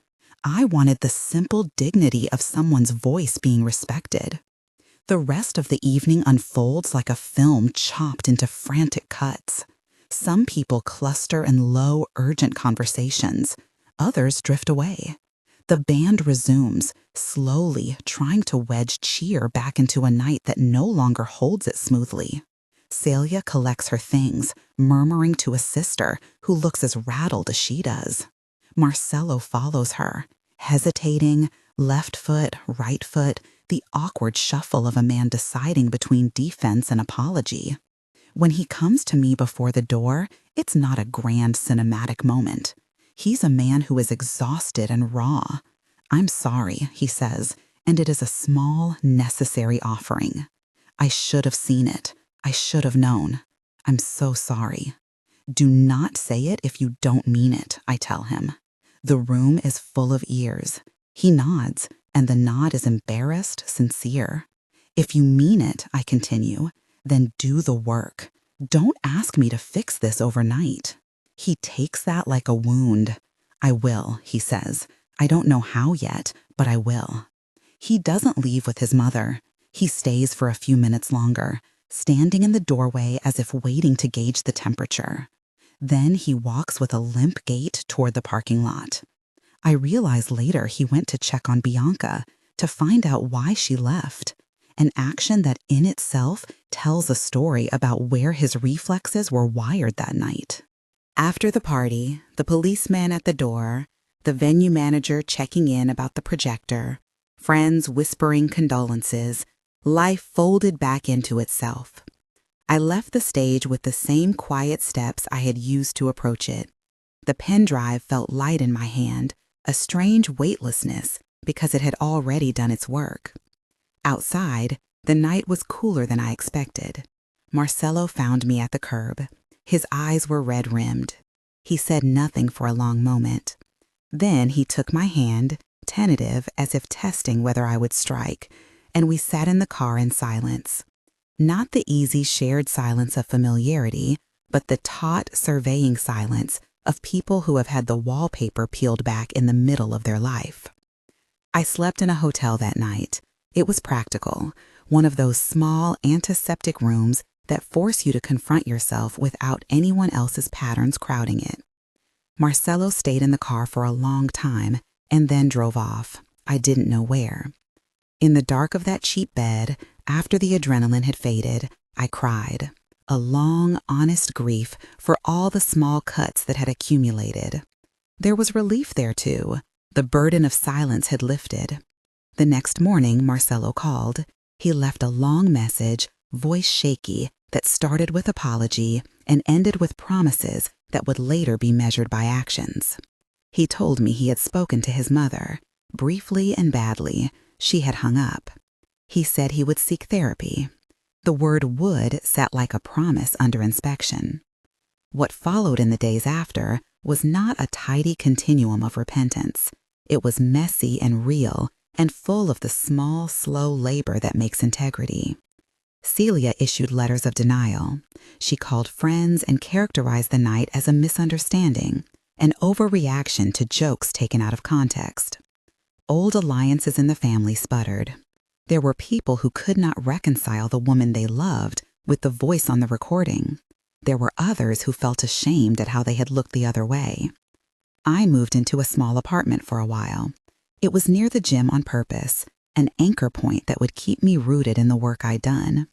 I wanted the simple dignity of someone's voice being respected. The rest of the evening unfolds like a film chopped into frantic cuts. Some people cluster in low, urgent conversations. Others drift away. The band resumes, slowly trying to wedge cheer back into a night that no longer holds it smoothly. Celia collects her things, murmuring to a sister who looks as rattled as she does. Marcello follows her, hesitating, left foot, right foot, the awkward shuffle of a man deciding between defense and apology. When he comes to me before the door, it's not a grand cinematic moment. He's a man who is exhausted and raw. "I'm sorry," he says, and it is a small, necessary offering. I should have seen it. I should have known. "I'm so sorry." "Do not say it if you don't mean it," I tell him. The room is full of ears. He nods, and the nod is embarrassed, sincere. "If you mean it," I continue, "then do the work. Don't ask me to fix this overnight." He takes that like a wound. I will, he says. I don't know how yet, but I will. He doesn't leave with his mother. He stays for a few minutes longer, standing in the doorway as if waiting to gauge the temperature. Then he walks with a limp gait toward the parking lot. I realize later he went to check on Bianca to find out why she left, an action that in itself tells a story about where his reflexes were wired that night. After the party, the policeman at the door, the venue manager checking in about the projector, friends whispering condolences, life folded back into itself. I left the stage with the same quiet steps I had used to approach it. The pen drive felt light in my hand, a strange weightlessness because it had already done its work. Outside, the night was cooler than I expected. Marcelo found me at the curb. His eyes were red-rimmed. He said nothing for a long moment. Then he took my hand, tentative as if testing whether I would strike, and we sat in the car in silence. Not the easy shared silence of familiarity, but the taut, surveying silence of people who have had the wallpaper peeled back in the middle of their life. I slept in a hotel that night. It was practical, one of those small antiseptic rooms that force you to confront yourself without anyone else's patterns crowding it. Marcelo stayed in the car for a long time and then drove off. I didn't know where. In the dark of that cheap bed, after the adrenaline had faded, I cried. A long, honest grief for all the small cuts that had accumulated. There was relief there, too. The burden of silence had lifted. The next morning, Marcelo called. He left a long message, voice shaky, that started with apology and ended with promises that would later be measured by actions. He told me he had spoken to his mother. Briefly and badly, she had hung up. He said he would seek therapy. The word would sat like a promise under inspection. What followed in the days after was not a tidy continuum of repentance. It was messy and real and full of the small, slow labor that makes integrity. Celia issued letters of denial. She called friends and characterized the night as a misunderstanding, an overreaction to jokes taken out of context. Old alliances in the family sputtered. There were people who could not reconcile the woman they loved with the voice on the recording. There were others who felt ashamed at how they had looked the other way. I moved into a small apartment for a while. It was near the gym on purpose, an anchor point that would keep me rooted in the work I'd done.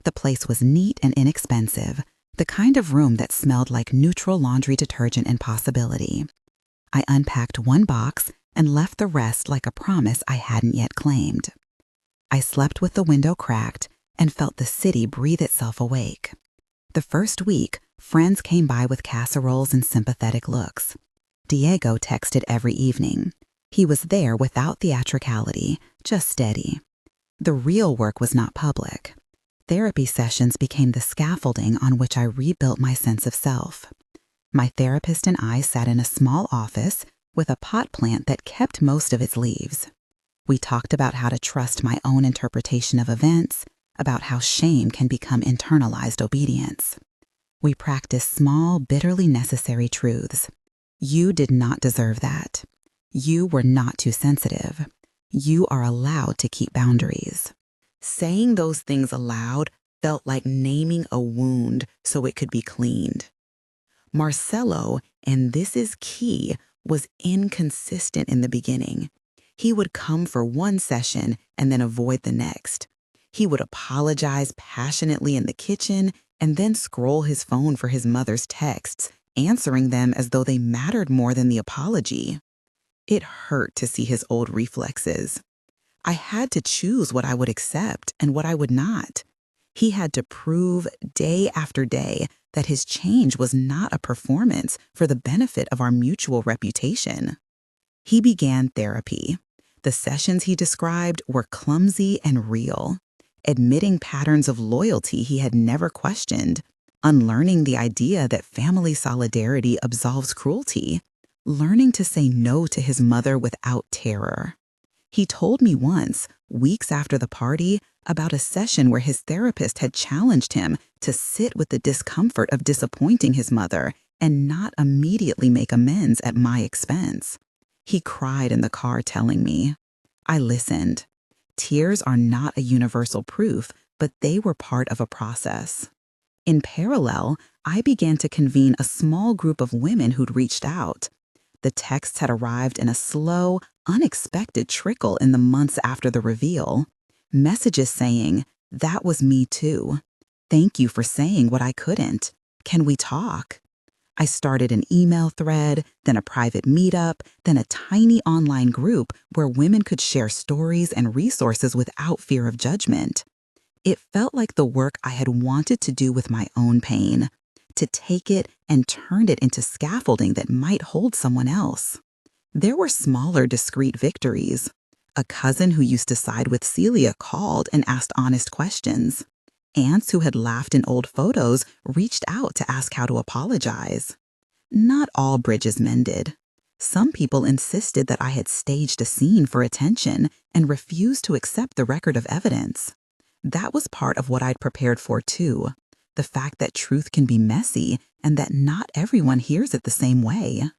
The place was neat and inexpensive, the kind of room that smelled like neutral laundry detergent and possibility. I unpacked one box and left the rest like a promise I hadn't yet claimed. I slept with the window cracked and felt the city breathe itself awake. The first week, friends came by with casseroles and sympathetic looks. Diego texted every evening. He was there without theatricality, just steady. The real work was not public. Therapy sessions became the scaffolding on which I rebuilt my sense of self. My therapist and I sat in a small office with a pot plant that kept most of its leaves. We talked about how to trust my own interpretation of events, about how shame can become internalized obedience. We practiced small, bitterly necessary truths. You did not deserve that. You were not too sensitive. You are allowed to keep boundaries. Saying those things aloud felt like naming a wound so it could be cleaned. Marcelo, and this is key, was inconsistent in the beginning. He would come for one session and then avoid the next. He would apologize passionately in the kitchen and then scroll his phone for his mother's texts, answering them as though they mattered more than the apology. It hurt to see his old reflexes. I had to choose what I would accept and what I would not. He had to prove day after day that his change was not a performance for the benefit of our mutual reputation. He began therapy. The sessions he described were clumsy and real, admitting patterns of loyalty he had never questioned, unlearning the idea that family solidarity absolves cruelty, learning to say no to his mother without terror. He told me once, weeks after the party, about a session where his therapist had challenged him to sit with the discomfort of disappointing his mother and not immediately make amends at my expense. He cried in the car telling me. I listened. Tears are not a universal proof, but they were part of a process. In parallel, I began to convene a small group of women who'd reached out. The texts had arrived in a slow, unexpected trickle in the months after the reveal. Messages saying, "That was me too. Thank you for saying what I couldn't. Can we talk?" I started an email thread, then a private meetup, then a tiny online group where women could share stories and resources without fear of judgment. It felt like the work I had wanted to do with my own pain, to take it and turn it into scaffolding that might hold someone else. There were smaller, discreet victories. A cousin who used to side with Celia called and asked honest questions. Aunts who had laughed in old photos reached out to ask how to apologize. Not all bridges mended. Some people insisted that I had staged a scene for attention and refused to accept the record of evidence. That was part of what I'd prepared for, too. The fact that truth can be messy and that not everyone hears it the same way.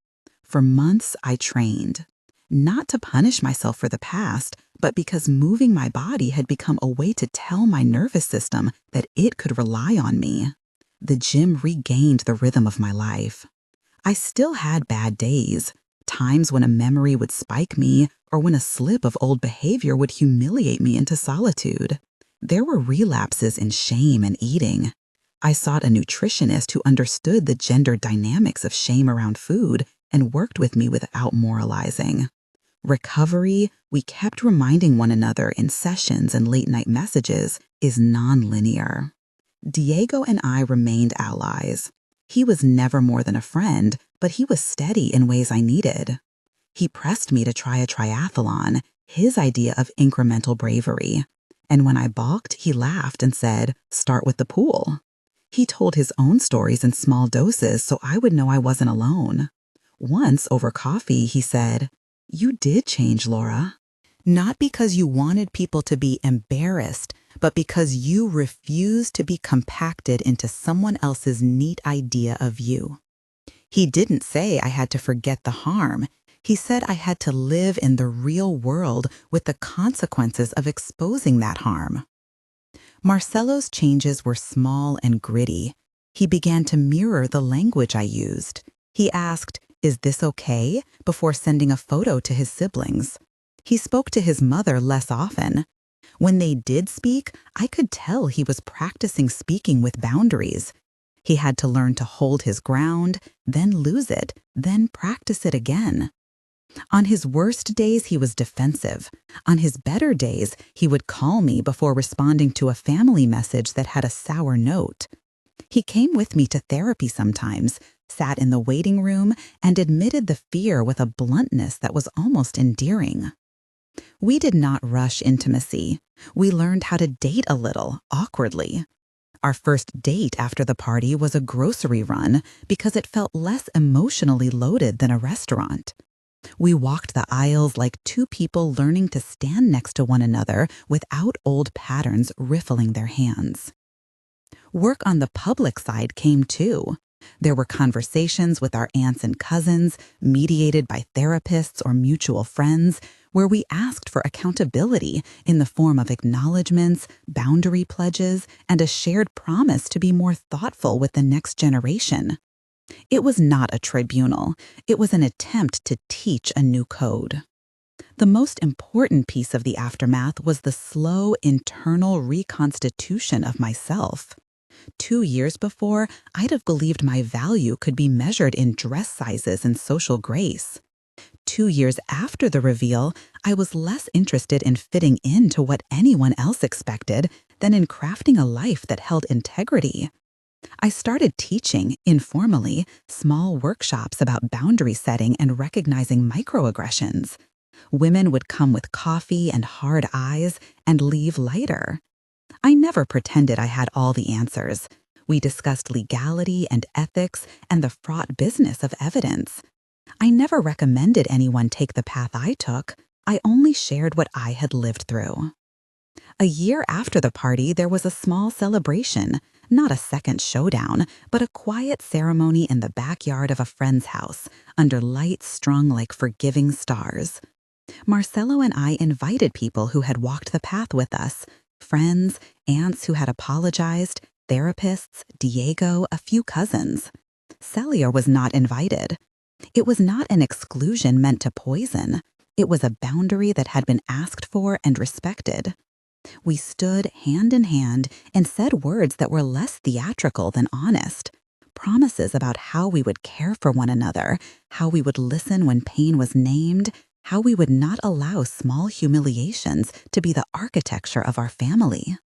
For months, I trained. Not to punish myself for the past, but because moving my body had become a way to tell my nervous system that it could rely on me. The gym regained the rhythm of my life. I still had bad days, times when a memory would spike me or when a slip of old behavior would humiliate me into solitude. There were relapses in shame and eating. I sought a nutritionist who understood the gender dynamics of shame around food and worked with me without moralizing. Recovery, we kept reminding one another in sessions and late-night messages, is non-linear. Diego and I remained allies. He was never more than a friend, but he was steady in ways I needed. He pressed me to try a triathlon, his idea of incremental bravery. And when I balked, he laughed and said, "Start with the pool." He told his own stories in small doses so I would know I wasn't alone. Once, over coffee, he said, "You did change, Laura." Not because you wanted people to be embarrassed, but because you refused to be compacted into someone else's neat idea of you. He didn't say I had to forget the harm. He said I had to live in the real world with the consequences of exposing that harm. Marcelo's changes were small and gritty. He began to mirror the language I used. He asked, "Is this okay?" before sending a photo to his siblings. He spoke to his mother less often. When they did speak, I could tell he was practicing speaking with boundaries. He had to learn to hold his ground, then lose it, then practice it again. On his worst days, he was defensive. On his better days, he would call me before responding to a family message that had a sour note. He came with me to therapy sometimes, sat in the waiting room, and admitted the fear with a bluntness that was almost endearing. We did not rush intimacy. We learned how to date a little, awkwardly. Our first date after the party was a grocery run because it felt less emotionally loaded than a restaurant. We walked the aisles like two people learning to stand next to one another without old patterns riffling their hands. Work on the public side came too. There were conversations with our aunts and cousins, mediated by therapists or mutual friends, where we asked for accountability in the form of acknowledgments, boundary pledges, and a shared promise to be more thoughtful with the next generation. It was not a tribunal. It was an attempt to teach a new code. The most important piece of the aftermath was the slow internal reconstitution of myself. 2 years before, I'd have believed my value could be measured in dress sizes and social grace. 2 years after the reveal, I was less interested in fitting into what anyone else expected than in crafting a life that held integrity. I started teaching, informally, small workshops about boundary setting and recognizing microaggressions. Women would come with coffee and hard eyes and leave lighter. I never pretended I had all the answers. We discussed legality and ethics and the fraught business of evidence. I never recommended anyone take the path I took. I only shared what I had lived through. A year after the party, there was a small celebration, Not a second showdown, but a quiet ceremony in the backyard of a friend's house, under lights strung like forgiving stars. Marcelo and I invited people who had walked the path with us, friends, aunts who had apologized, therapists, Diego, a few cousins. Celia was not invited. It was not an exclusion meant to poison. It was a boundary that had been asked for and respected. We stood hand in hand and said words that were less theatrical than honest. Promises about how we would care for one another, how we would listen when pain was named, how we would not allow small humiliations to be the architecture of our family.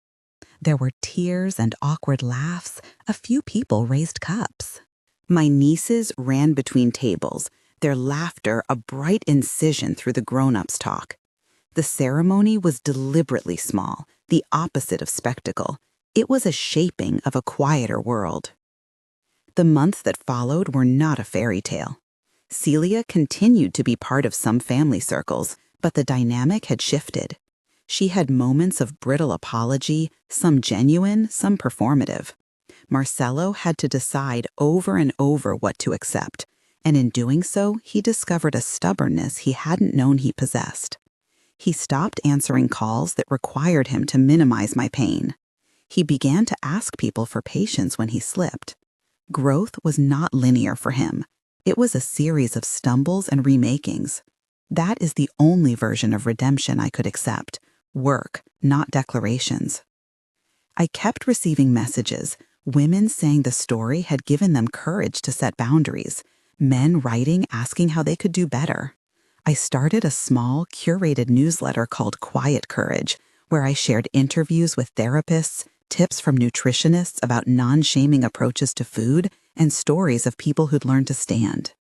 There were tears and awkward laughs. A few people raised cups. My nieces ran between tables, their laughter a bright incision through the grown-ups' talk. The ceremony was deliberately small, the opposite of spectacle. It was a shaping of a quieter world. The months that followed were not a fairy tale. Celia continued to be part of some family circles, but the dynamic had shifted. She had moments of brittle apology, some genuine, some performative. Marcelo had to decide over and over what to accept, and in doing so, he discovered a stubbornness he hadn't known he possessed. He stopped answering calls that required him to minimize my pain. He began to ask people for patience when he slipped. Growth was not linear for him. It was a series of stumbles and remakings. That is the only version of redemption I could accept. Work, not declarations. I kept receiving messages, women saying the story had given them courage to set boundaries, men writing asking how they could do better. I started a small, curated newsletter called Quiet Courage, where I shared interviews with therapists, tips from nutritionists about non-shaming approaches to food, and stories of people who'd learned to stand.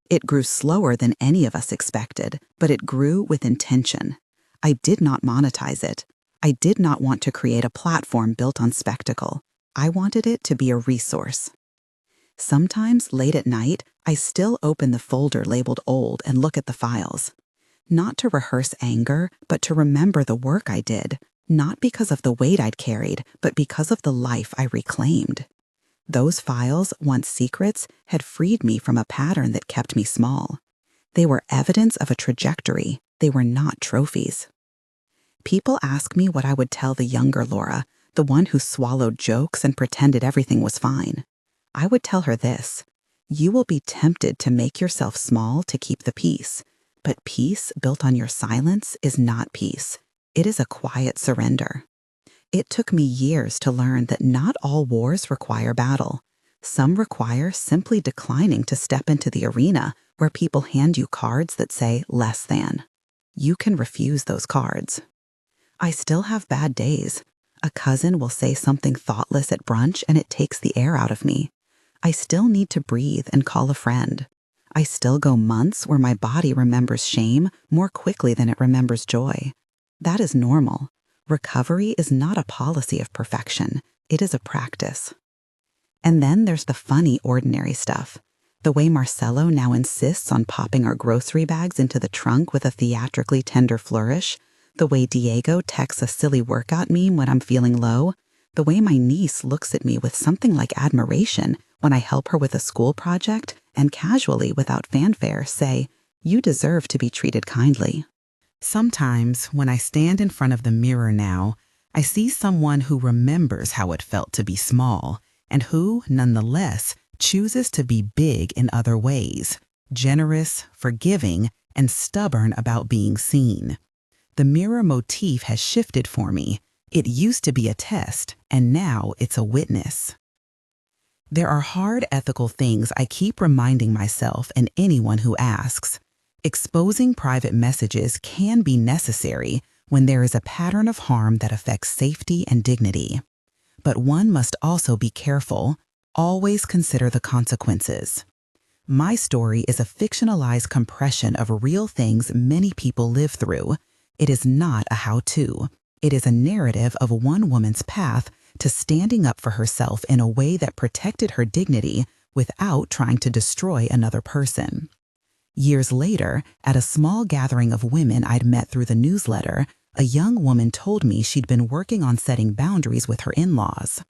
It grew slower than any of us expected, but it grew with intention. I did not monetize it. I did not want to create a platform built on spectacle. I wanted it to be a resource. Sometimes, late at night, I still open the folder labeled old and look at the files. Not to rehearse anger, but to remember the work I did, not because of the weight I'd carried, but because of the life I reclaimed. Those files, once secrets, had freed me from a pattern that kept me small. They were evidence of a trajectory. They were not trophies. People ask me what I would tell the younger Laura, the one who swallowed jokes and pretended everything was fine. I would tell her this: you will be tempted to make yourself small to keep the peace, but peace built on your silence is not peace. It is a quiet surrender. It took me years to learn that not all wars require battle. Some require simply declining to step into the arena where people hand you cards that say less than. You can refuse those cards. I still have bad days. A cousin will say something thoughtless at brunch and it takes the air out of me. I still need to breathe and call a friend. I still go months where my body remembers shame more quickly than it remembers joy. That is normal. Recovery is not a policy of perfection. It is a practice. And then there's the funny, ordinary stuff. The way Marcelo now insists on popping our grocery bags into the trunk with a theatrically tender flourish. The way Diego texts a silly workout meme when I'm feeling low. The way my niece looks at me with something like admiration when I help her with a school project and casually, without fanfare, say, "You deserve to be treated kindly." Sometimes, when I stand in front of the mirror now, I see someone who remembers how it felt to be small and who, nonetheless, chooses to be big in other ways, generous, forgiving, and stubborn about being seen. The mirror motif has shifted for me. It used to be a test, and now it's a witness. There are hard ethical things I keep reminding myself and anyone who asks. Exposing private messages can be necessary when there is a pattern of harm that affects safety and dignity. But one must also be careful, always consider the consequences. My story is a fictionalized compression of real things many people live through. It is not a how-to. It is a narrative of one woman's path to standing up for herself in a way that protected her dignity without trying to destroy another person. Years later, at a small gathering of women I'd met through the newsletter, a young woman told me she'd been working on setting boundaries with her in-laws.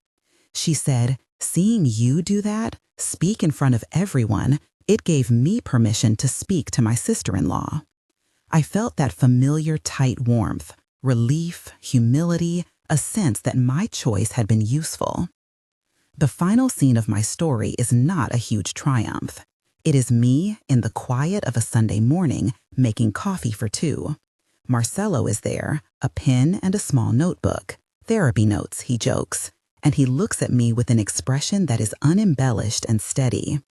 She said, "Seeing you do that, speak in front of everyone, it gave me permission to speak to my sister-in-law." I felt that familiar tight warmth, relief, humility, a sense that my choice had been useful. The final scene of my story is not a huge triumph. It is me, in the quiet of a Sunday morning, making coffee for two. Marcelo is there, a pen and a small notebook. Therapy notes, he jokes, and he looks at me with an expression that is unembellished and steady.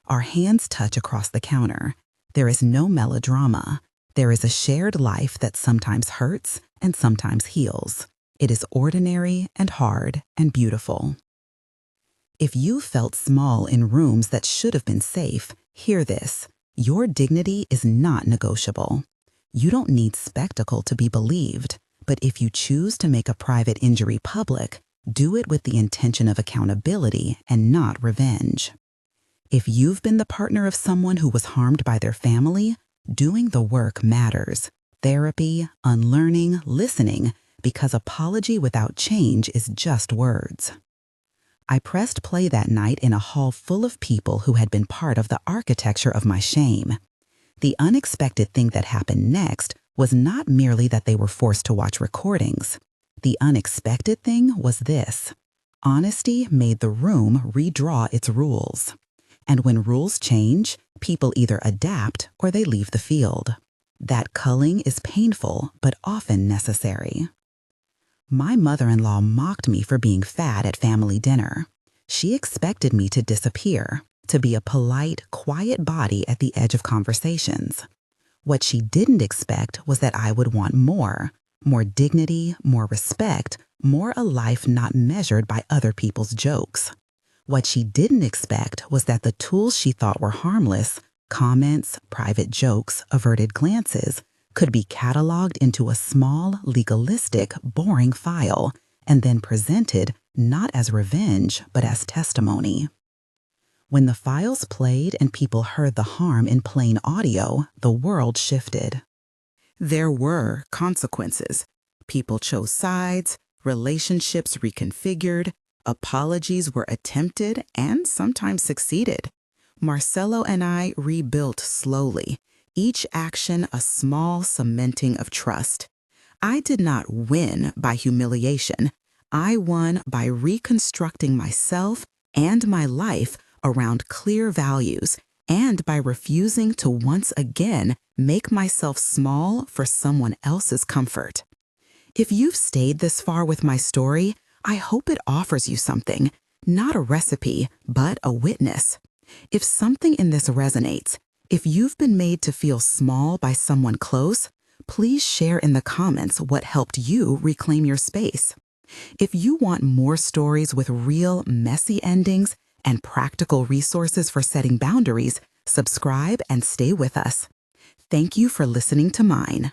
Our hands touch across the counter. There is no melodrama. There is a shared life that sometimes hurts and sometimes heals. It is ordinary and hard and beautiful. If you felt small in rooms that should have been safe, hear this. Your dignity is not negotiable. You don't need spectacle to be believed, but if you choose to make a private injury public, do it with the intention of accountability and not revenge. If you've been the partner of someone who was harmed by their family, doing the work matters. Therapy, unlearning, listening, because apology without change is just words. I pressed play that night in a hall full of people who had been part of the architecture of my shame. The unexpected thing that happened next was not merely that they were forced to watch recordings. The unexpected thing was this. Honesty made the room redraw its rules. And when rules change, people either adapt or they leave the field. That culling is painful, but often necessary. My mother-in-law mocked me for being fat at family dinner. She expected me to disappear, to be a polite, quiet body at the edge of conversations. What she didn't expect was that I would want more dignity, more respect, more a life not measured by other people's jokes. What she didn't expect was that the tools she thought were harmless, comments, private jokes, averted glances, could be cataloged into a small, legalistic, boring file, and then presented not as revenge, but as testimony. When the files played and people heard the harm in plain audio, the world shifted. There were consequences. People chose sides, relationships reconfigured, apologies were attempted and sometimes succeeded. Marcelo and I rebuilt slowly, each action a small cementing of trust. I did not win by humiliation. I won by reconstructing myself and my life around clear values and by refusing to once again make myself small for someone else's comfort. If you've stayed this far with my story, I hope it offers you something, not a recipe, but a witness. If something in this resonates, if you've been made to feel small by someone close, please share in the comments what helped you reclaim your space. If you want more stories with real, messy endings and practical resources for setting boundaries, subscribe and stay with us. Thank you for listening to mine.